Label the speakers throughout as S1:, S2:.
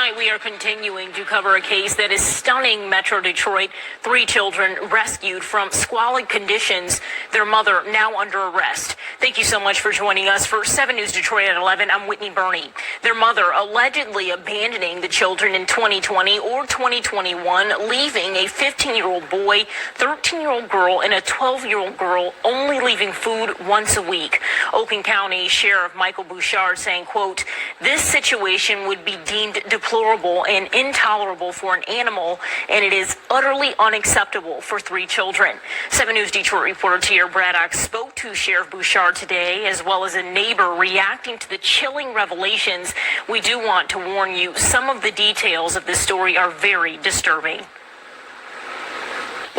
S1: Tonight, we are continuing to cover a case that is stunning Metro Detroit. 3 children rescued from squalid conditions. Their mother now under arrest. Thank you so much for joining us for 7 News Detroit at 11. I'm Whitney Burney. Their mother allegedly abandoning the children in 2020 or 2021, leaving a 15-year-old boy, 13-year-old girl, and a 12-year-old girl, only leaving food once a week. Oakland County Sheriff Michael Bouchard saying, quote, "This situation would be deemed deplorable and intolerable for an animal, and it is utterly unacceptable for 3 children." 7 News Detroit reporter Tierra Braddock spoke to Sheriff Bouchard today, as well as a neighbor reacting to the chilling revelations. We do want to warn you, some of the details of this story are very disturbing.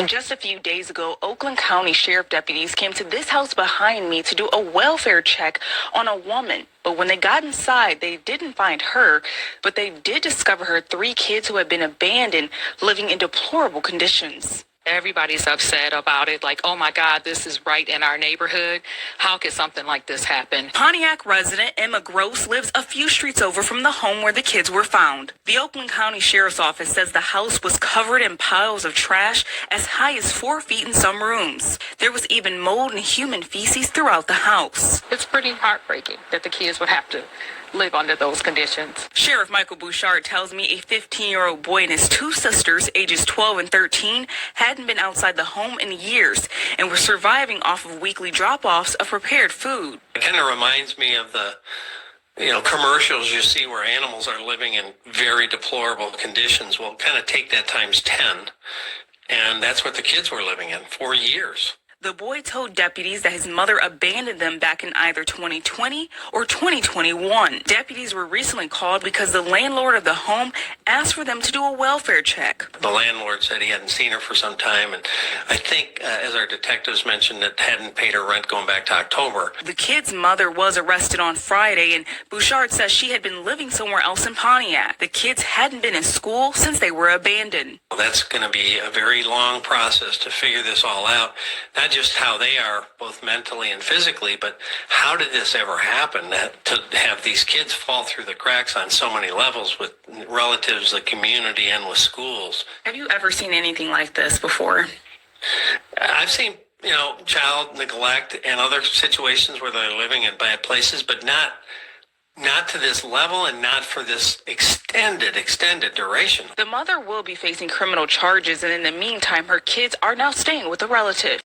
S2: Just a few days ago, Oakland County Sheriff deputies came to this house behind me to do a welfare check on a woman. But when they got inside, they didn't find her, but they did discover her 3 kids who had been abandoned, living in deplorable conditions.
S3: Everybody's upset about it, like, oh my God, this is right in our neighborhood. How could something like this happen?
S2: Pontiac resident Emma Gross lives a few streets over from the home where the kids were found. The Oakland County Sheriff's Office says the house was covered in piles of trash as high as 4 feet in some rooms. There was even mold and human feces throughout the house.
S3: It's pretty heartbreaking that the kids would have to live under those conditions.
S2: Sheriff Michael Bouchard tells me a 15-year-old boy and his 2 sisters, ages 12 and 13, hadn't been outside the home in years and were surviving off of weekly drop-offs of prepared food.
S4: It kind of reminds me of the commercials you see where animals are living in very deplorable conditions. Well, kind of take that times 10, and that's what the kids were living in for years.
S2: The boy told deputies that his mother abandoned them back in either 2020 or 2021. Deputies were recently called because the landlord of the home asked for them to do a welfare check.
S4: The landlord said he hadn't seen her for some time, and I think, as our detectives mentioned, that hadn't paid her rent going back to October.
S2: The kid's mother was arrested on Friday, and Bouchard says she had been living somewhere else in Pontiac. The kids hadn't been in school since they were abandoned.
S4: Well, that's going to be a very long process to figure this all out. Not just how they are, both mentally and physically, but how did this ever happen? To have these kids fall through the cracks on so many levels with relatives, the community, and with schools.
S2: Have you ever seen anything like this before?
S4: I've seen, child neglect and other situations where they're living in bad places, but not to this level and not for this extended duration.
S2: The mother will be facing criminal charges, and in the meantime, her kids are now staying with a relative.